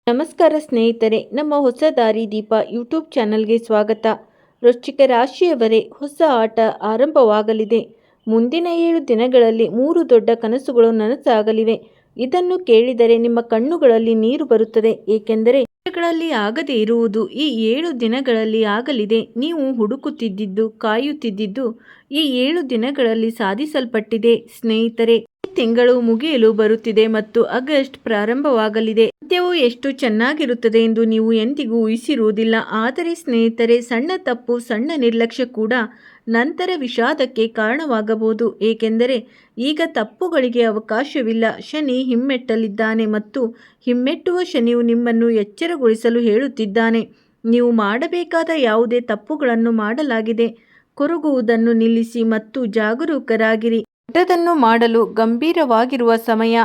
ನಮಸ್ಕಾರ ಸ್ನೇಹಿತರೆ, ನಮ್ಮ ಹೊಸ ದಾರಿ ದೀಪ ಯೂಟ್ಯೂಬ್ ಚಾನಲ್ಗೆ ಸ್ವಾಗತ. ವೃಶ್ಚಿಕ ರಾಶಿಯವರೇ, ಹೊಸ ಆಟ ಆರಂಭವಾಗಲಿದೆ. ಮುಂದಿನ 7 ದಿನಗಳಲ್ಲಿ 3 ದೊಡ್ಡ ಕನಸುಗಳು ನನಸಾಗಲಿವೆ. ಇದನ್ನು ಕೇಳಿದರೆ ನಿಮ್ಮ ಕಣ್ಣುಗಳಲ್ಲಿ ನೀರು ಬರುತ್ತದೆ. ಏಕೆಂದರೆ ದಿನಗಳಲ್ಲಿ ಆಗದೇ ಇರುವುದು ಈ 7 ದಿನಗಳಲ್ಲಿ ಆಗಲಿದೆ. ನೀವು ಹುಡುಕುತ್ತಿದ್ದಿದ್ದು, ಕಾಯುತ್ತಿದ್ದಿದ್ದು ಈ 7 ದಿನಗಳಲ್ಲಿ ಸಾಧಿಸಲ್ಪಟ್ಟಿದೆ. ಸ್ನೇಹಿತರೆ, ತಿಂಗಳು ಮುಗಿಯಲು ಬರುತ್ತಿದೆ ಮತ್ತು ಆಗಸ್ಟ್ ಪ್ರಾರಂಭವಾಗಲಿದೆ. ಅಂತ್ಯವು ಎಷ್ಟು ಚೆನ್ನಾಗಿರುತ್ತದೆ ಎಂದು ನೀವು ಎಂದಿಗೂ ಊಹಿಸಿರುವುದಿಲ್ಲ. ಆದರೆ ಸ್ನೇಹಿತರೆ, ಸಣ್ಣ ತಪ್ಪು, ಸಣ್ಣ ನಿರ್ಲಕ್ಷ್ಯ ಕೂಡ ನಂತರ ವಿಷಾದಕ್ಕೆ ಕಾರಣವಾಗಬಹುದು. ಏಕೆಂದರೆ ಈಗ ತಪ್ಪುಗಳಿಗೆ ಅವಕಾಶವಿಲ್ಲ. ಶನಿ ಹಿಮ್ಮೆಟ್ಟಲಿದ್ದಾನೆ ಮತ್ತು ಹಿಮ್ಮೆಟ್ಟುವ ಶನಿಯು ನಿಮ್ಮನ್ನು ಎಚ್ಚರಗೊಳಿಸಲು ಹೇಳುತ್ತಿದ್ದಾನೆ. ನೀವು ಮಾಡಬೇಕಾದ ಯಾವುದೇ ತಪ್ಪುಗಳನ್ನು ಮಾಡಲಾಗಿದೆ. ಕೊರಗುವುದನ್ನು ನಿಲ್ಲಿಸಿ ಮತ್ತು ಜಾಗರೂಕರಾಗಿರಿ. ದೊಡ್ಡದನ್ನು ಮಾಡಲು ಗಂಭೀರವಾಗಿರುವ ಸಮಯ.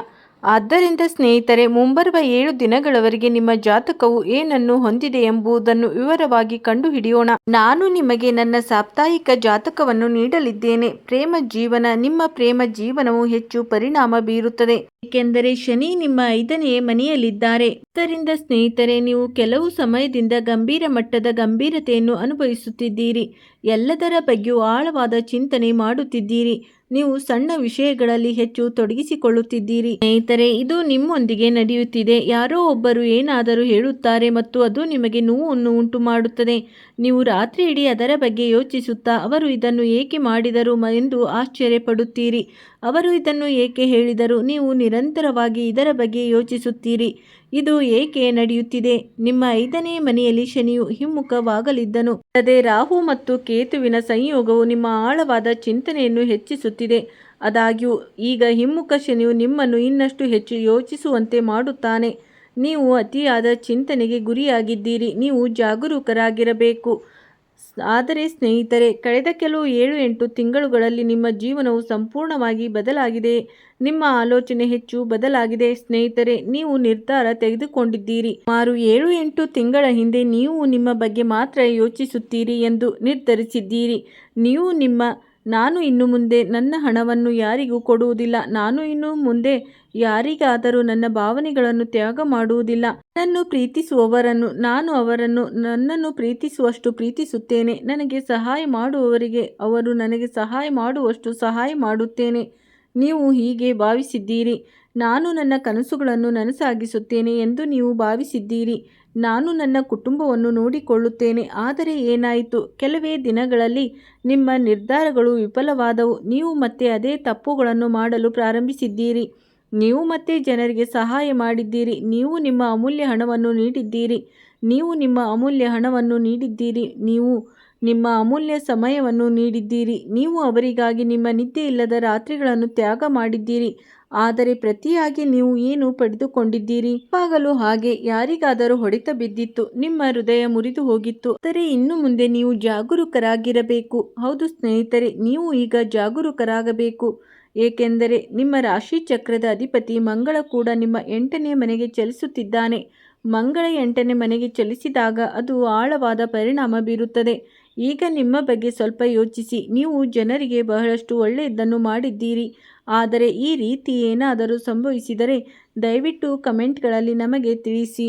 ಆದ್ದರಿಂದ ಸ್ನೇಹಿತರೆ, ಮುಂಬರುವ 7 ದಿನಗಳವರೆಗೆ ನಿಮ್ಮ ಜಾತಕವು ಏನನ್ನು ಹೊಂದಿದೆ ಎಂಬುದನ್ನು ವಿವರವಾಗಿ ಕಂಡುಹಿಡಿಯೋಣ. ನಾನು ನಿಮಗೆ ನನ್ನ ಸಾಪ್ತಾಹಿಕ ಜಾತಕವನ್ನು ನೀಡಲಿದ್ದೇನೆ. ನಿಮ್ಮ ಪ್ರೇಮ ಜೀವನವು ಹೆಚ್ಚು ಪರಿಣಾಮ ಬೀರುತ್ತದೆ. ಏಕೆಂದರೆ ಶನಿ ನಿಮ್ಮ 5ನೇ ಮನೆಯಲ್ಲಿದ್ದಾರೆ. ಆದ್ದರಿಂದ ಸ್ನೇಹಿತರೆ, ನೀವು ಕೆಲವು ಸಮಯದಿಂದ ಗಂಭೀರ ಮಟ್ಟದ ಗಂಭೀರತೆಯನ್ನು ಅನುಭವಿಸುತ್ತಿದ್ದೀರಿ. ಎಲ್ಲದರ ಬಗ್ಗೆಯೂ ಆಳವಾದ ಚಿಂತನೆ ಮಾಡುತ್ತಿದ್ದೀರಿ. ನೀವು ಸಣ್ಣ ವಿಷಯಗಳಲ್ಲಿ ಹೆಚ್ಚು ತೊಡಗಿಸಿಕೊಳ್ಳುತ್ತಿದ್ದೀರಿ. ಸ್ನೇಹಿತರೆ, ಇದು ನಿಮ್ಮೊಂದಿಗೆ ನಡೆಯುತ್ತಿದೆ. ಯಾರೋ ಒಬ್ಬರು ಏನಾದರೂ ಹೇಳುತ್ತಾರೆ ಮತ್ತು ಅದು ನಿಮಗೆ ನೋವನ್ನು ಉಂಟು ಮಾಡುತ್ತದೆ. ನೀವು ರಾತ್ರಿ ಇಡೀ ಅದರ ಬಗ್ಗೆ ಯೋಚಿಸುತ್ತಾ, ಅವರು ಇದನ್ನು ಏಕೆ ಮಾಡಿದರು ಎಂದು ಆಶ್ಚರ್ಯಪಡುತ್ತೀರಿ. ಅವರು ಇದನ್ನು ಏಕೆ ಹೇಳಿದರು? ನೀವು ನಿರಂತರವಾಗಿ ಇದರ ಬಗ್ಗೆ ಯೋಚಿಸುತ್ತೀರಿ. ಇದು ಏಕೆ ನಡೆಯುತ್ತಿದೆ? ನಿಮ್ಮ 5ನೇ ಮನೆಯಲ್ಲಿ ಶನಿಯು ಹಿಮ್ಮುಖವಾಗಲಿದ್ದನು. ಅಲ್ಲದೆ ರಾಹು ಮತ್ತು ಕೇತುವಿನ ಸಂಯೋಗವು ನಿಮ್ಮ ಆಳವಾದ ಚಿಂತನೆಯನ್ನು ಹೆಚ್ಚಿಸುತ್ತಿದೆ. ಆದಾಗ್ಯೂ ಈಗ ಹಿಮ್ಮುಖ ಶನಿಯು ನಿಮ್ಮನ್ನು ಇನ್ನಷ್ಟು ಹೆಚ್ಚು ಯೋಚಿಸುವಂತೆ ಮಾಡುತ್ತಾನೆ. ನೀವು ಅತಿಯಾದ ಚಿಂತನೆಗೆ ಗುರಿಯಾಗಿದ್ದೀರಿ. ನೀವು ಜಾಗರೂಕರಾಗಿರಬೇಕು. ಆದರೆ ಸ್ನೇಹಿತರೆ, ಕಳೆದ ಕೆಲವು 7-8 ತಿಂಗಳುಗಳಲ್ಲಿ ನಿಮ್ಮ ಜೀವನವು ಸಂಪೂರ್ಣವಾಗಿ ಬದಲಾಗಿದೆ. ನಿಮ್ಮ ಆಲೋಚನೆ ಹೆಚ್ಚು ಬದಲಾಗಿದೆ. ಸ್ನೇಹಿತರೆ, ನೀವು ನಿರ್ಧಾರ ತೆಗೆದುಕೊಂಡಿದ್ದೀರಿ. ಸುಮಾರು 7-8 ತಿಂಗಳ ಹಿಂದೆ ನೀವು ನಿಮ್ಮ ಬಗ್ಗೆ ಮಾತ್ರ ಯೋಚಿಸುತ್ತೀರಿ ಎಂದು ನಿರ್ಧರಿಸಿದ್ದೀರಿ. ನಾನು ಇನ್ನು ಮುಂದೆ ನನ್ನ ಹಣವನ್ನು ಯಾರಿಗೂ ಕೊಡುವುದಿಲ್ಲ. ನಾನು ಇನ್ನು ಮುಂದೆ ಯಾರಿಗಾದರೂ ನನ್ನ ಭಾವನೆಗಳನ್ನು ತ್ಯಾಗ ಮಾಡುವುದಿಲ್ಲ. ನನ್ನನ್ನು ಪ್ರೀತಿಸುವವರನ್ನು ನಾನು ಅವರನ್ನು ನನ್ನನ್ನು ಪ್ರೀತಿಸುವಷ್ಟು ಪ್ರೀತಿಸುತ್ತೇನೆ. ನನಗೆ ಸಹಾಯ ಮಾಡುವವರಿಗೆ ಅವರು ನನಗೆ ಸಹಾಯ ಮಾಡುವಷ್ಟು ಸಹಾಯ ಮಾಡುತ್ತೇನೆ. ನೀವು ಹೀಗೆ ಭಾವಿಸಿದ್ದೀರಿ. ನಾನು ನನ್ನ ಕನಸುಗಳನ್ನು ನನಸಾಗಿಸುತ್ತೇನೆ ಎಂದು ನೀವು ಭಾವಿಸಿದ್ದೀರಿ. ನಾನು ನನ್ನ ಕುಟುಂಬವನ್ನು ನೋಡಿಕೊಳ್ಳುತ್ತೇನೆ. ಆದರೆ ಏನಾಯಿತು? ಕೆಲವೇ ದಿನಗಳಲ್ಲಿ ನಿಮ್ಮ ನಿರ್ಧಾರಗಳು ವಿಫಲವಾದವು. ನೀವು ಮತ್ತೆ ಅದೇ ತಪ್ಪುಗಳನ್ನು ಮಾಡಲು ಪ್ರಾರಂಭಿಸಿದ್ದೀರಿ. ನೀವು ಮತ್ತೆ ಜನರಿಗೆ ಸಹಾಯ ಮಾಡಿದ್ದೀರಿ. ನೀವು ನಿಮ್ಮ ಅಮೂಲ್ಯ ಹಣವನ್ನು ನೀಡಿದ್ದೀರಿ. ನೀವು ನಿಮ್ಮ ಅಮೂಲ್ಯ ಹಣವನ್ನು ನೀಡಿದ್ದೀರಿ. ನೀವು ನಿಮ್ಮ ಅಮೂಲ್ಯ ಸಮಯವನ್ನು ನೀಡಿದ್ದೀರಿ. ನೀವು ಅವರಿಗಾಗಿ ನಿಮ್ಮ ನಿದ್ದೆಯಿಲ್ಲದ ರಾತ್ರಿಗಳನ್ನು ತ್ಯಾಗ ಮಾಡಿದ್ದೀರಿ. ಆದರೆ ಪ್ರತಿಯಾಗಿ ನೀವು ಏನು ಪಡೆದುಕೊಂಡಿದ್ದೀರಿ? ಯಾವಾಗಲೂ ಹಾಗೆ ಯಾರಿಗಾದರೂ ಹೊಡೆತ ಬಿದ್ದಿತ್ತು. ನಿಮ್ಮ ಹೃದಯ ಮುರಿದು ಹೋಗಿತ್ತು. ಆದರೆ ಇನ್ನು ಮುಂದೆ ನೀವು ಜಾಗರೂಕರಾಗಿರಬೇಕು. ಹೌದು ಸ್ನೇಹಿತರೆ, ನೀವು ಈಗ ಜಾಗರೂಕರಾಗಬೇಕು. ಏಕೆಂದರೆ ನಿಮ್ಮ ರಾಶಿ ಚಕ್ರದ ಅಧಿಪತಿ ಮಂಗಳ ಕೂಡ ನಿಮ್ಮ 8ನೇ ಮನೆಗೆ ಚಲಿಸುತ್ತಿದ್ದಾನೆ. ಮಂಗಳ 8ನೇ ಮನೆಗೆ ಚಲಿಸಿದಾಗ ಅದು ಆಳವಾದ ಪರಿಣಾಮ ಬೀರುತ್ತದೆ. ಈಗ ನಿಮ್ಮ ಬಗ್ಗೆ ಸ್ವಲ್ಪ ಯೋಚಿಸಿ. ನೀವು ಜನರಿಗೆ ಬಹಳಷ್ಟು ಒಳ್ಳೆಯದನ್ನು ಮಾಡಿದ್ದೀರಿ. ಆದರೆ ಈ ರೀತಿ ಏನಾದರೂ ಸಂಭವಿಸಿದರೆ ದಯವಿಟ್ಟು ಕಮೆಂಟ್ಗಳಲ್ಲಿ ನಮಗೆ ತಿಳಿಸಿ.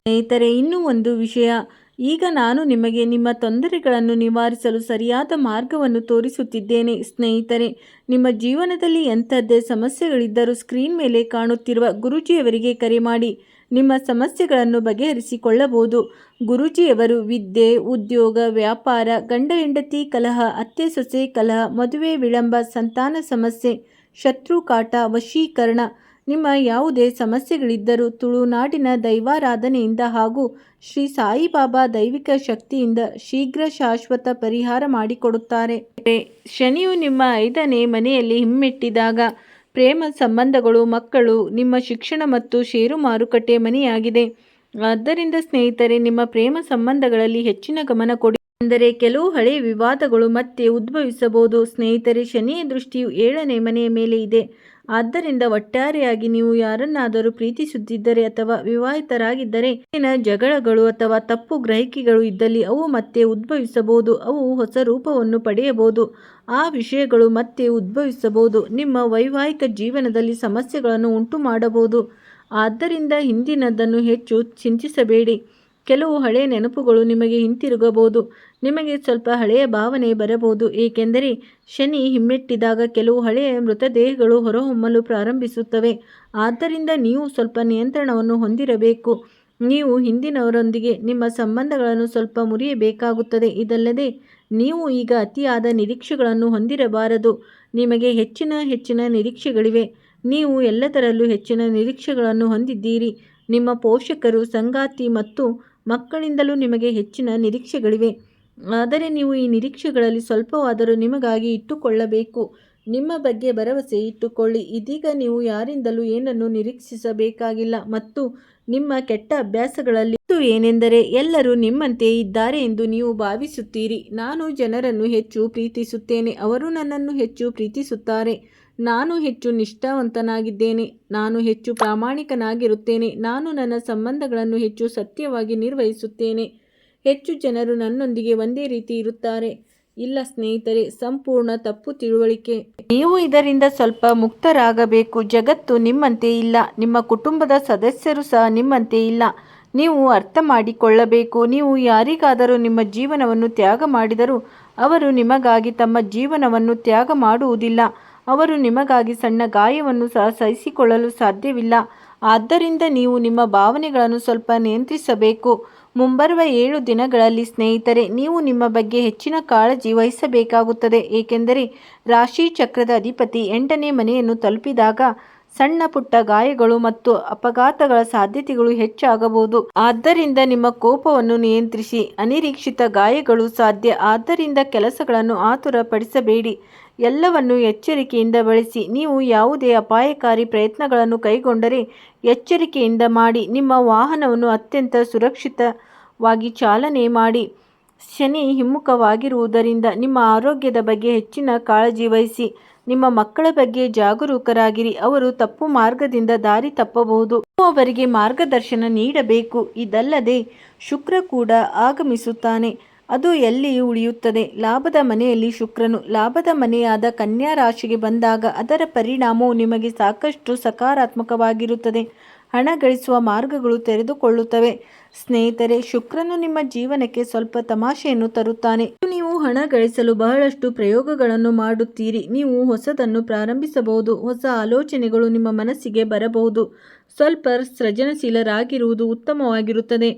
ಸ್ನೇಹಿತರೆ, ಇನ್ನೂ ಒಂದು ವಿಷಯ. ಈಗ ನಾನು ನಿಮಗೆ ನಿಮ್ಮ ತೊಂದರೆಗಳನ್ನು ನಿವಾರಿಸಲು ಸರಿಯಾದ ಮಾರ್ಗವನ್ನು ತೋರಿಸುತ್ತಿದ್ದೇನೆ. ಸ್ನೇಹಿತರೆ, ನಿಮ್ಮ ಜೀವನದಲ್ಲಿ ಎಂಥದ್ದೇ ಸಮಸ್ಯೆಗಳಿದ್ದರೂ ಸ್ಕ್ರೀನ್ ಮೇಲೆ ಕಾಣುತ್ತಿರುವ ಗುರೂಜಿಯವರಿಗೆ ಕರೆ ಮಾಡಿ ನಿಮ್ಮ ಸಮಸ್ಯೆಗಳನ್ನು ಬಗೆಹರಿಸಿಕೊಳ್ಳಬಹುದು. ಗುರೂಜಿಯವರು ವಿದ್ಯೆ, ಉದ್ಯೋಗ, ವ್ಯಾಪಾರ, ಗಂಡ ಹೆಂಡತಿ ಕಲಹ, ಅತ್ತೆ ಸೊಸೆ ಕಲಹ, ಮದುವೆ ವಿಳಂಬ, ಸಂತಾನ ಸಮಸ್ಯೆ, ಶತ್ರು ಕಾಟ, ವಶೀಕರಣ, ನಿಮ್ಮ ಯಾವುದೇ ಸಮಸ್ಯೆಗಳಿದ್ದರೂ ತುಳುನಾಡಿನ ದೈವಾರಾಧನೆಯಿಂದ ಹಾಗೂ ಶ್ರೀ ಸಾಯಿಬಾಬಾ ದೈವಿಕ ಶಕ್ತಿಯಿಂದ ಶೀಘ್ರ ಶಾಶ್ವತ ಪರಿಹಾರ ಮಾಡಿಕೊಡುತ್ತಾರೆ. ಶನಿಯು ನಿಮ್ಮ 5ನೇ ಮನೆಯಲ್ಲಿ ಹಿಮ್ಮೆಟ್ಟಿದಾಗ ಪ್ರೇಮ ಸಂಬಂಧಗಳು, ಮಕ್ಕಳು, ನಿಮ್ಮ ಶಿಕ್ಷಣ ಮತ್ತು ಷೇರು ಮಾರುಕಟ್ಟೆ ಮನೆಯಾಗಿದೆ. ಆದ್ದರಿಂದ ಸ್ನೇಹಿತರೆ, ನಿಮ್ಮ ಪ್ರೇಮ ಸಂಬಂಧಗಳಲ್ಲಿ ಹೆಚ್ಚಿನ ಗಮನ ಕೊಡಿ. ಅಂದರೆ ಕೆಲವು ಹಳೆಯ ವಿವಾದಗಳು ಮತ್ತೆ ಉದ್ಭವಿಸಬಹುದು. ಸ್ನೇಹಿತರೆ, ಶನಿಯ ದೃಷ್ಟಿಯು 7ನೇ ಮನೆಯ ಮೇಲೆ ಇದೆ. ಆದ್ದರಿಂದ ಒಟ್ಟಾರೆಯಾಗಿ ನೀವು ಯಾರನ್ನಾದರೂ ಪ್ರೀತಿಸುತ್ತಿದ್ದರೆ ಅಥವಾ ವಿವಾಹಿತರಾಗಿದ್ದರೆ ಜಗಳಗಳು ಅಥವಾ ತಪ್ಪು ಗ್ರಹಿಕೆಗಳು ಇದ್ದಲ್ಲಿ ಅವು ಮತ್ತೆ ಉದ್ಭವಿಸಬಹುದು. ಅವು ಹೊಸ ರೂಪವನ್ನು ಪಡೆಯಬಹುದು. ಆ ವಿಷಯಗಳು ಮತ್ತೆ ಉದ್ಭವಿಸಬಹುದು. ನಿಮ್ಮ ವೈವಾಹಿಕ ಜೀವನದಲ್ಲಿ ಸಮಸ್ಯೆಗಳನ್ನು ಉಂಟು ಮಾಡಬಹುದು. ಆದ್ದರಿಂದ ಹಿಂದಿನದನ್ನು ಹೆಚ್ಚು ಚಿಂತಿಸಬೇಡಿ. ಕೆಲವು ಹಳೆಯ ನೆನಪುಗಳು ನಿಮಗೆ ಹಿಂತಿರುಗಬಹುದು. ನಿಮಗೆ ಸ್ವಲ್ಪ ಹಳೆಯ ಭಾವನೆ ಬರಬಹುದು, ಏಕೆಂದರೆ ಶನಿ ಹಿಮ್ಮೆಟ್ಟಿದಾಗ ಕೆಲವು ಹಳೆಯ ಮೃತದೇಹಗಳು ಹೊರಹೊಮ್ಮಲು ಪ್ರಾರಂಭಿಸುತ್ತವೆ. ಆದ್ದರಿಂದ ನೀವು ಸ್ವಲ್ಪ ನಿಯಂತ್ರಣವನ್ನು ಹೊಂದಿರಬೇಕು. ನೀವು ಹಿಂದಿನವರೊಂದಿಗೆ ನಿಮ್ಮ ಸಂಬಂಧಗಳನ್ನು ಸ್ವಲ್ಪ ಮುರಿಯಬೇಕಾಗುತ್ತದೆ. ಇದಲ್ಲದೆ ನೀವು ಈಗ ಅತಿಯಾದ ನಿರೀಕ್ಷೆಗಳನ್ನು ಹೊಂದಿರಬಾರದು. ನಿಮಗೆ ಹೆಚ್ಚಿನ ನಿರೀಕ್ಷೆಗಳಿವೆ. ನೀವು ಎಲ್ಲದರಲ್ಲೂ ಹೆಚ್ಚಿನ ನಿರೀಕ್ಷೆಗಳನ್ನು ಹೊಂದಿದ್ದೀರಿ. ನಿಮ್ಮ ಪೋಷಕರು, ಸಂಗಾತಿ ಮತ್ತು ಮಕ್ಕಳಿಂದಲೂ ನಿಮಗೆ ಹೆಚ್ಚಿನ ನಿರೀಕ್ಷೆಗಳಿವೆ. ಆದರೆ ನೀವು ಈ ನಿರೀಕ್ಷೆಗಳಲ್ಲಿ ಸ್ವಲ್ಪವಾದರೂ ನಿಮಗಾಗಿ ಇಟ್ಟುಕೊಳ್ಳಬೇಕು. ನಿಮ್ಮ ಬಗ್ಗೆ ಭರವಸೆ ಇಟ್ಟುಕೊಳ್ಳಿ. ಇದೀಗ ನೀವು ಯಾರಿಂದಲೂ ಏನನ್ನೂ ನಿರೀಕ್ಷಿಸಬೇಕಾಗಿಲ್ಲ. ಮತ್ತು ನಿಮ್ಮ ಕೆಟ್ಟ ಅಭ್ಯಾಸಗಳಲ್ಲಿ ಏನೆಂದರೆ ಎಲ್ಲರೂ ನಿಮ್ಮಂತೆಯೇ ಇದ್ದಾರೆ ಎಂದು ನೀವು ಭಾವಿಸುತ್ತೀರಿ. ನಾನು ಜನರನ್ನು ಹೆಚ್ಚು ಪ್ರೀತಿಸುತ್ತೇನೆ, ಅವರು ನನ್ನನ್ನು ಹೆಚ್ಚು ಪ್ರೀತಿಸುತ್ತಾರೆ. ನಾನು ಹೆಚ್ಚು ನಿಷ್ಠಾವಂತನಾಗಿದ್ದೇನೆ, ನಾನು ಹೆಚ್ಚು ಪ್ರಾಮಾಣಿಕನಾಗಿರುತ್ತೇನೆ, ನಾನು ನನ್ನ ಸಂಬಂಧಗಳನ್ನು ಹೆಚ್ಚು ಸತ್ಯವಾಗಿ ನಿರ್ವಹಿಸುತ್ತೇನೆ. ಹೆಚ್ಚು ಜನರು ನನ್ನೊಂದಿಗೆ ಒಂದೇ ರೀತಿ ಇರುತ್ತಾರೆ. ಇಲ್ಲ ಸ್ನೇಹಿತರೆ, ಸಂಪೂರ್ಣ ತಪ್ಪು ತಿಳುವಳಿಕೆ. ನೀವು ಇದರಿಂದ ಸ್ವಲ್ಪ ಮುಕ್ತರಾಗಬೇಕು. ಜಗತ್ತು ನಿಮ್ಮಂತೆ ಇಲ್ಲ, ನಿಮ್ಮ ಕುಟುಂಬದ ಸದಸ್ಯರು ಸಹ ನಿಮ್ಮಂತೆ ಇಲ್ಲ. ನೀವು ಅರ್ಥ ಮಾಡಿಕೊಳ್ಳಬೇಕು. ನೀವು ಯಾರಿಗಾದರೂ ನಿಮ್ಮ ಜೀವನವನ್ನು ತ್ಯಾಗ ಮಾಡಿದರೂ ಅವರು ನಿಮಗಾಗಿ ತಮ್ಮ ಜೀವನವನ್ನು ತ್ಯಾಗ ಮಾಡುವುದಿಲ್ಲ. ಅವರು ನಿಮಗಾಗಿ ಸಣ್ಣ ಗಾಯವನ್ನು ಸಹ ಸಹಿಸಿಕೊಳ್ಳಲು ಸಾಧ್ಯವಿಲ್ಲ. ಆದ್ದರಿಂದ ನೀವು ನಿಮ್ಮ ಭಾವನೆಗಳನ್ನು ಸ್ವಲ್ಪ ನಿಯಂತ್ರಿಸಬೇಕು. ಮುಂಬರುವ 7 ದಿನಗಳಲ್ಲಿ ಸ್ನೇಹಿತರೆ, ನೀವು ನಿಮ್ಮ ಬಗ್ಗೆ ಹೆಚ್ಚಿನ ಕಾಳಜಿ ವಹಿಸಬೇಕಾಗುತ್ತದೆ. ಏಕೆಂದರೆ ರಾಶಿ ಚಕ್ರದ ಅಧಿಪತಿ 8ನೇ ಮನೆಯನ್ನು ತಲುಪಿದಾಗ ಸಣ್ಣ ಪುಟ್ಟ ಗಾಯಗಳು ಮತ್ತು ಅಪಘಾತಗಳ ಸಾಧ್ಯತೆಗಳು ಹೆಚ್ಚಾಗಬಹುದು. ಆದ್ದರಿಂದ ನಿಮ್ಮ ಕೋಪವನ್ನು ನಿಯಂತ್ರಿಸಿ. ಅನಿರೀಕ್ಷಿತ ಗಾಯಗಳು ಸಾಧ್ಯ. ಆದ್ದರಿಂದ ಕೆಲಸಗಳನ್ನು ಆತುರಪಡಿಸಬೇಡಿ. ಎಲ್ಲವನ್ನೂ ಎಚ್ಚರಿಕೆಯಿಂದ ಬಳಸಿ. ನೀವು ಯಾವುದೇ ಅಪಾಯಕಾರಿ ಪ್ರಯತ್ನಗಳನ್ನು ಕೈಗೊಂಡರೆ ಎಚ್ಚರಿಕೆಯಿಂದ ಮಾಡಿ. ನಿಮ್ಮ ವಾಹನವನ್ನು ಅತ್ಯಂತ ಸುರಕ್ಷಿತವಾಗಿ ಚಾಲನೆ ಮಾಡಿ. ಶನಿ ಹಿಮ್ಮುಖವಾಗಿರುವುದರಿಂದ ನಿಮ್ಮ ಆರೋಗ್ಯದ ಬಗ್ಗೆ ಹೆಚ್ಚಿನ ಕಾಳಜಿ ವಹಿಸಿ. ನಿಮ್ಮ ಮಕ್ಕಳ ಬಗ್ಗೆ ಜಾಗರೂಕರಾಗಿರಿ. ಅವರು ತಪ್ಪು ಮಾರ್ಗದಿಂದ ದಾರಿ ತಪ್ಪಬಹುದು. ನೀವು ಅವರಿಗೆ ಮಾರ್ಗದರ್ಶನ ನೀಡಬೇಕು. ಇದಲ್ಲದೆ ಶುಕ್ರ ಕೂಡ ಆಗಮಿಸುತ್ತಾನೆ. ಅದು ಎಲ್ಲಿಯೂ ಉಳಿಯುತ್ತದೆ. ಲಾಭದ ಮನೆಯಲ್ಲಿ ಶುಕ್ರನು ಲಾಭದ ಮನೆಯಾದ ಕನ್ಯಾ ರಾಶಿಗೆ ಬಂದಾಗ ಅದರ ಪರಿಣಾಮವು ನಿಮಗೆ ಸಾಕಷ್ಟು ಸಕಾರಾತ್ಮಕವಾಗಿರುತ್ತದೆ. ಹಣ ಗಳಿಸುವ ಮಾರ್ಗಗಳು ತೆರೆದುಕೊಳ್ಳುತ್ತವೆ. ಸ್ನೇಹಿತರೆ, ಶುಕ್ರನು ನಿಮ್ಮ ಜೀವನಕ್ಕೆ ಸ್ವಲ್ಪ ತಮಾಷೆಯನ್ನು ತರುತ್ತಾನೆ. ನೀವು ಹಣ ಗಳಿಸಲು ಬಹಳಷ್ಟು ಪ್ರಯೋಗಗಳನ್ನು ಮಾಡುತ್ತೀರಿ. ನೀವು ಹೊಸದನ್ನು ಪ್ರಾರಂಭಿಸಬಹುದು. ಹೊಸ ಆಲೋಚನೆಗಳು ನಿಮ್ಮ ಮನಸ್ಸಿಗೆ ಬರಬಹುದು. ಸ್ವಲ್ಪ ಸೃಜನಶೀಲರಾಗಿರುವುದು ಉತ್ತಮವಾಗಿರುತ್ತದೆ.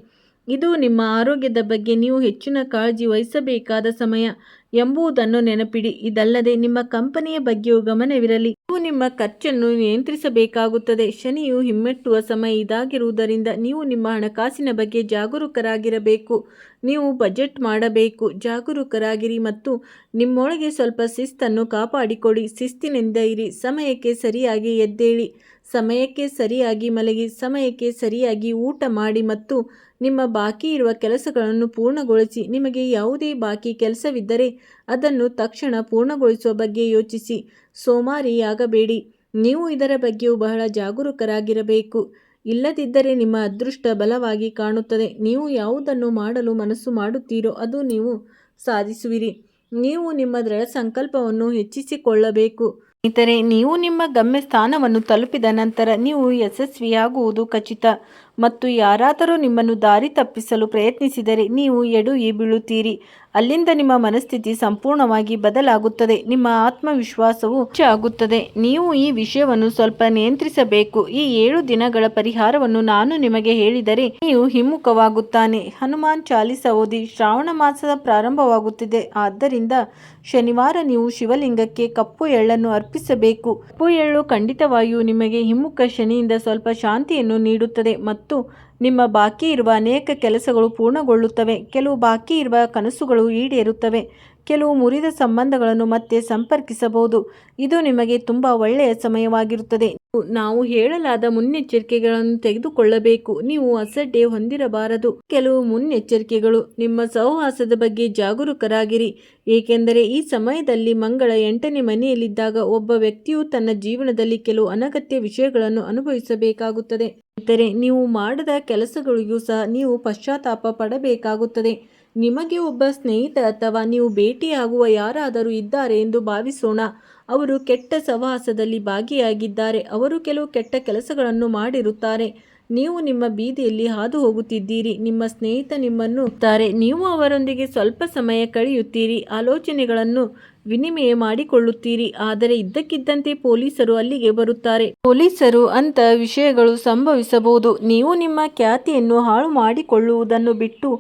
ಇದು ನಿಮ್ಮ ಆರೋಗ್ಯದ ಬಗ್ಗೆ ನೀವು ಹೆಚ್ಚಿನ ಕಾಳಜಿ ವಹಿಸಬೇಕಾದ ಸಮಯ ಎಂಬುದನ್ನು ನೆನಪಿಡಿ. ಇದಲ್ಲದೆ ನಿಮ್ಮ ಕಂಪನಿಯ ಬಗ್ಗೆಯೂ ಗಮನವಿರಲಿ. ನೀವು ನಿಮ್ಮ ಖರ್ಚನ್ನು ನಿಯಂತ್ರಿಸಬೇಕಾಗುತ್ತದೆ. ಶನಿಯು ಹಿಮ್ಮೆಟ್ಟುವ ಸಮಯ ಇದಾಗಿರುವುದರಿಂದ ನೀವು ನಿಮ್ಮ ಹಣಕಾಸಿನ ಬಗ್ಗೆ ಜಾಗರೂಕರಾಗಿರಬೇಕು. ನೀವು ಬಜೆಟ್ ಮಾಡಬೇಕು. ಜಾಗರೂಕರಾಗಿರಿ ಮತ್ತು ನಿಮ್ಮೊಳಗೆ ಸ್ವಲ್ಪ ಶಿಸ್ತನ್ನು ಕಾಪಾಡಿಕೊಳ್ಳಿ. ಶಿಸ್ತಿನಿಂದ ಇರಿ. ಸಮಯಕ್ಕೆ ಸರಿಯಾಗಿ ಎದ್ದೇಳಿ, ಸಮಯಕ್ಕೆ ಸರಿಯಾಗಿ ಮಲಗಿ, ಸಮಯಕ್ಕೆ ಸರಿಯಾಗಿ ಊಟ ಮಾಡಿ ಮತ್ತು ನಿಮ್ಮ ಬಾಕಿ ಇರುವ ಕೆಲಸಗಳನ್ನು ಪೂರ್ಣಗೊಳಿಸಿ. ನಿಮಗೆ ಯಾವುದೇ ಬಾಕಿ ಕೆಲಸವಿದ್ದರೆ ಅದನ್ನು ತಕ್ಷಣ ಪೂರ್ಣಗೊಳಿಸುವ ಬಗ್ಗೆ ಯೋಚಿಸಿ. ಸೋಮಾರಿಯಾಗಬೇಡಿ. ನೀವು ಇದರ ಬಗ್ಗೆಯೂ ಬಹಳ ಜಾಗರೂಕರಾಗಿರಬೇಕು. ಇಲ್ಲದಿದ್ದರೆ ನಿಮ್ಮ ಅದೃಷ್ಟ ಬಲವಾಗಿ ಕಾಣುತ್ತದೆ. ನೀವು ಯಾವುದನ್ನು ಮಾಡಲು ಮನಸ್ಸು ಮಾಡುತ್ತೀರೋ ಅದು ನೀವು ಸಾಧಿಸುವಿರಿ. ನೀವು ನಿಮ್ಮ ದೃಢ ಸಂಕಲ್ಪವನ್ನು ಹೆಚ್ಚಿಸಿಕೊಳ್ಳಬೇಕು. ಸ್ನೇಹಿತರೆ, ನೀವು ನಿಮ್ಮ ಗಮ್ಯ ಸ್ಥಾನವನ್ನು ತಲುಪಿದ ನಂತರ ನೀವು ಯಶಸ್ವಿಯಾಗುವುದು ಖಚಿತ. ಮತ್ತು ಯಾರಾದರೂ ನಿಮ್ಮನ್ನು ದಾರಿ ತಪ್ಪಿಸಲು ಪ್ರಯತ್ನಿಸಿದರೆ ನೀವು ಎಡವಿ ಬೀಳುತ್ತೀರಿ. ಅಲ್ಲಿಂದ ನಿಮ್ಮ ಮನಸ್ಥಿತಿ ಸಂಪೂರ್ಣವಾಗಿ ಬದಲಾಗುತ್ತದೆ. ನಿಮ್ಮ ಆತ್ಮವಿಶ್ವಾಸವು ಹೆಚ್ಚಾಗುತ್ತದೆ. ನೀವು ಈ ವಿಷಯವನ್ನು ಸ್ವಲ್ಪ ನಿಯಂತ್ರಿಸಬೇಕು. ಈ 7 ದಿನಗಳ ಪರಿಹಾರವನ್ನು ನಾನು ನಿಮಗೆ ಹೇಳಿದರೆ ನೀವು ಹಿಮ್ಮುಖವಾಗುತ್ತಾನೆ. ಹನುಮಾನ್ ಚಾಲಿಸ ಓದಿ. ಶ್ರಾವಣ ಮಾಸ ಪ್ರಾರಂಭವಾಗುತ್ತಿದೆ. ಆದ್ದರಿಂದ ಶನಿವಾರ ನೀವು ಶಿವಲಿಂಗಕ್ಕೆ ಕಪ್ಪು ಎಳ್ಳನ್ನು ಅರ್ಪಿಸಬೇಕು. ಕಪ್ಪು ಎಳ್ಳು ಖಂಡಿತವಾಗಿಯೂ ನಿಮಗೆ ಹಿಮ್ಮುಖ ಶನಿಯಿಂದ ಸ್ವಲ್ಪ ಶಾಂತಿಯನ್ನು ನೀಡುತ್ತದೆ ಮತ್ತು ನಿಮ್ಮ ಬಾಕಿ ಇರುವ ಅನೇಕ ಕೆಲಸಗಳು ಪೂರ್ಣಗೊಳ್ಳುತ್ತವೆ. ಕೆಲವು ಬಾಕಿ ಇರುವ ಕನಸುಗಳು ಈಡೇರುತ್ತವೆ. ಕೆಲವು ಮುರಿದ ಸಂಬಂಧಗಳನ್ನು ಮತ್ತೆ ಸಂಪರ್ಕಿಸಬಹುದು. ಇದು ನಿಮಗೆ ತುಂಬ ಒಳ್ಳೆಯ ಸಮಯವಾಗಿರುತ್ತದೆ. ನಾವು ಹೇಳಲಾದ ಮುನ್ನೆಚ್ಚರಿಕೆಗಳನ್ನು ತೆಗೆದುಕೊಳ್ಳಬೇಕು. ನೀವು ಅಸಡ್ಡೆ ಹೊಂದಿರಬಾರದು. ಕೆಲವು ಮುನ್ನೆಚ್ಚರಿಕೆಗಳು: ನಿಮ್ಮ ಸಹವಾಸದ ಬಗ್ಗೆ ಜಾಗರೂಕರಾಗಿರಿ, ಏಕೆಂದರೆ ಈ ಸಮಯದಲ್ಲಿ ಮಂಗಳ 8ನೇ ಮನೆಯಲ್ಲಿದ್ದಾಗ ಒಬ್ಬ ವ್ಯಕ್ತಿಯು ತನ್ನ ಜೀವನದಲ್ಲಿ ಕೆಲವು ಅನಗತ್ಯ ವಿಷಯಗಳನ್ನು ಅನುಭವಿಸಬೇಕಾಗುತ್ತದೆ. ಇತರೆ ನೀವು ಮಾಡದ ಕೆಲಸಗಳಿಗೂ ಸಹ ನೀವು ಪಶ್ಚಾತ್ತಾಪ ಪಡಬೇಕಾಗುತ್ತದೆ. ನಿಮಗೆ ಒಬ್ಬ ಸ್ನೇಹಿತ ಅಥವಾ ನೀವು ಭೇಟಿಯಾಗುವ ಯಾರಾದರೂ ಇದ್ದಾರೆ ಎಂದು ಭಾವಿಸೋಣ. ಅವರು ಕೆಟ್ಟ ಸಹವಾಸದಲ್ಲಿ ಭಾಗಿಯಾಗಿದ್ದಾರೆ. ಅವರು ಕೆಲವು ಕೆಟ್ಟ ಕೆಲಸಗಳನ್ನು ಮಾಡಿರುತ್ತಾರೆ. ನೀವು ನಿಮ್ಮ ಬೀದಿಯಲ್ಲಿ ಹಾದು ಹೋಗುತ್ತಿದ್ದೀರಿ. ನಿಮ್ಮ ಸ್ನೇಹಿತ ನಿಮ್ಮನ್ನು ನೀವು ಅವರೊಂದಿಗೆ ಸ್ವಲ್ಪ ಸಮಯ ಕಳೆಯುತ್ತೀರಿ, ಆಲೋಚನೆಗಳನ್ನು ವಿನಿಮಯ ಮಾಡಿಕೊಳ್ಳುತ್ತೀರಿ. ಆದರೆ ಇದ್ದಕ್ಕಿದ್ದಂತೆ ಪೊಲೀಸರು ಅಲ್ಲಿಗೆ ಬರುತ್ತಾರೆ. ಪೊಲೀಸರು ಅಂತ ವಿಷಯಗಳು ಸಂಭವಿಸಬಹುದು. ನೀವು ನಿಮ್ಮ ಖ್ಯಾತಿಯನ್ನು ಹಾಳು ಮಾಡಿಕೊಳ್ಳುವುದನ್ನು ಬಿಟ್ಟು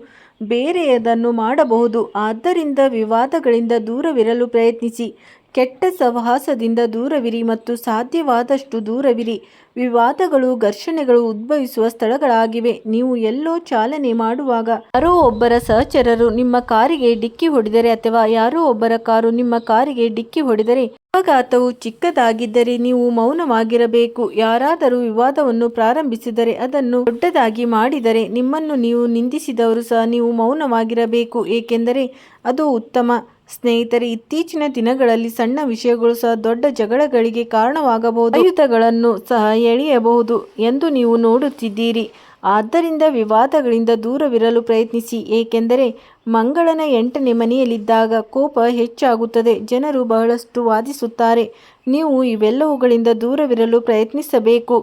ಬೇರೆಯದನ್ನು ಮಾಡಬಹುದು. ಆದ್ದರಿಂದ ವಿವಾದಗಳಿಂದ ದೂರವಿರಲು ಪ್ರಯತ್ನಿಸಿ. ಕೆಟ್ಟ ಸಹವಾಸದಿಂದ ದೂರವಿರಿ ಮತ್ತು ಸಾಧ್ಯವಾದಷ್ಟು ದೂರವಿರಿ. ವಿವಾದಗಳು, ಘರ್ಷಣೆಗಳು ಉದ್ಭವಿಸುವ ಸ್ಥಳಗಳಾಗಿವೆ. ನೀವು ಎಲ್ಲೋ ಚಾಲನೆ ಮಾಡುವಾಗ ಯಾರೋ ಒಬ್ಬರ ಸಹಚರರು ನಿಮ್ಮ ಕಾರಿಗೆ ಡಿಕ್ಕಿ ಹೊಡೆದರೆ ಅಥವಾ ಯಾರೋ ಒಬ್ಬರ ಕಾರು ನಿಮ್ಮ ಕಾರಿಗೆ ಡಿಕ್ಕಿ ಹೊಡೆದರೆ, ಅಪಘಾತವು ಚಿಕ್ಕದಾಗಿದ್ದರೆ ನೀವು ಮೌನವಾಗಿರಬೇಕು. ಯಾರಾದರೂ ವಿವಾದವನ್ನು ಪ್ರಾರಂಭಿಸಿದರೆ, ಅದನ್ನು ದೊಡ್ಡದಾಗಿ ಮಾಡಿದರೆ, ನಿಮ್ಮನ್ನು ನೀವು ನಿಂದಿಸಿದವರು ಸಹ ನೀವು ಮೌನವಾಗಿರಬೇಕು, ಏಕೆಂದರೆ ಅದು ಉತ್ತಮ. ಸ್ನೇಹಿತರೆ, ಇತ್ತೀಚಿನ ದಿನಗಳಲ್ಲಿ ಸಣ್ಣ ವಿಷಯಗಳು ಸಹ ದೊಡ್ಡ ಜಗಳಗಳಿಗೆ ಕಾರಣವಾಗಬಹುದು. ಆಯುಧಗಳನ್ನು ಸಹ ಎಳೆಯಬಹುದು ಎಂದು ನೀವು ನೋಡುತ್ತಿದ್ದೀರಿ. ಆದ್ದರಿಂದ ವಿವಾದಗಳಿಂದ ದೂರವಿರಲು ಪ್ರಯತ್ನಿಸಿ, ಏಕೆಂದರೆ ಮಂಗಳನ 8ನೇ ಮನೆಯಲ್ಲಿದ್ದಾಗ ಕೋಪ ಹೆಚ್ಚಾಗುತ್ತದೆ. ಜನರು ಬಹಳಷ್ಟು ವಾದಿಸುತ್ತಾರೆ. ನೀವು ಇವೆಲ್ಲವುಗಳಿಂದ ದೂರವಿರಲು ಪ್ರಯತ್ನಿಸಬೇಕು.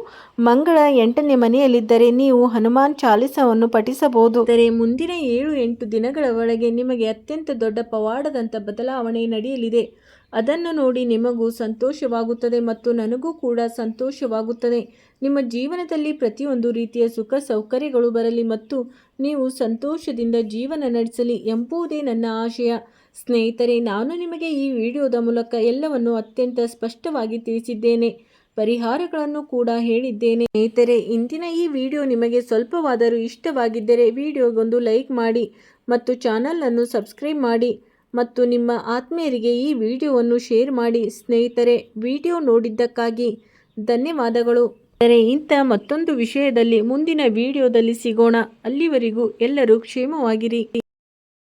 ಮಂಗಳ 8ನೇ ಮನೆಯಲ್ಲಿದ್ದರೆ ನೀವು ಹನುಮಾನ್ ಚಾಲಿಸವನ್ನು ಪಠಿಸಬಹುದು. ಆದರೆ ಮುಂದಿನ 7-8 ದಿನಗಳ ಒಳಗೆ ನಿಮಗೆ ಅತ್ಯಂತ ದೊಡ್ಡ ಪವಾಡದಂಥ ಬದಲಾವಣೆ ನಡೆಯಲಿದೆ. ಅದನ್ನು ನೋಡಿ ನಿಮಗೂ ಸಂತೋಷವಾಗುತ್ತದೆ ಮತ್ತು ನನಗೂ ಕೂಡ ಸಂತೋಷವಾಗುತ್ತದೆ. ನಿಮ್ಮ ಜೀವನದಲ್ಲಿ ಪ್ರತಿಯೊಂದು ರೀತಿಯ ಸುಖ ಸೌಕರ್ಯಗಳು ಬರಲಿ ಮತ್ತು ನೀವು ಸಂತೋಷದಿಂದ ಜೀವನ ನಡೆಸಲಿ ಎಂಬುದೇ ನನ್ನ ಆಶಯ. ಸ್ನೇಹಿತರೆ, ನಾನು ನಿಮಗೆ ಈ ವಿಡಿಯೋದ ಮೂಲಕ ಎಲ್ಲವನ್ನು ಅತ್ಯಂತ ಸ್ಪಷ್ಟವಾಗಿ ತಿಳಿಸಿದ್ದೇನೆ. ಪರಿಹಾರಗಳನ್ನು ಕೂಡ ಹೇಳಿದ್ದೇನೆ. ಸ್ನೇಹಿತರೆ, ಇಂದಿನ ಈ ವಿಡಿಯೋ ನಿಮಗೆ ಸ್ವಲ್ಪವಾದರೂ ಇಷ್ಟವಾಗಿದ್ದರೆ ವಿಡಿಯೋಗೊಂದು ಲೈಕ್ ಮಾಡಿ ಮತ್ತು ಚಾನಲನ್ನು ಸಬ್ಸ್ಕ್ರೈಬ್ ಮಾಡಿ ಮತ್ತು ನಿಮ್ಮ ಆತ್ಮೀಯರಿಗೆ ಈ ವಿಡಿಯೋವನ್ನು ಶೇರ್ ಮಾಡಿ. ಸ್ನೇಹಿತರೆ, ವಿಡಿಯೋ ನೋಡಿದ್ದಕ್ಕಾಗಿ ಧನ್ಯವಾದಗಳು. ಇಂಥ ಮತ್ತೊಂದು ವಿಷಯದಲ್ಲಿ ಮುಂದಿನ ವಿಡಿಯೋದಲ್ಲಿ ಸಿಗೋಣ. ಅಲ್ಲಿವರೆಗೂ ಎಲ್ಲರೂ ಕ್ಷೇಮವಾಗಿರಿ.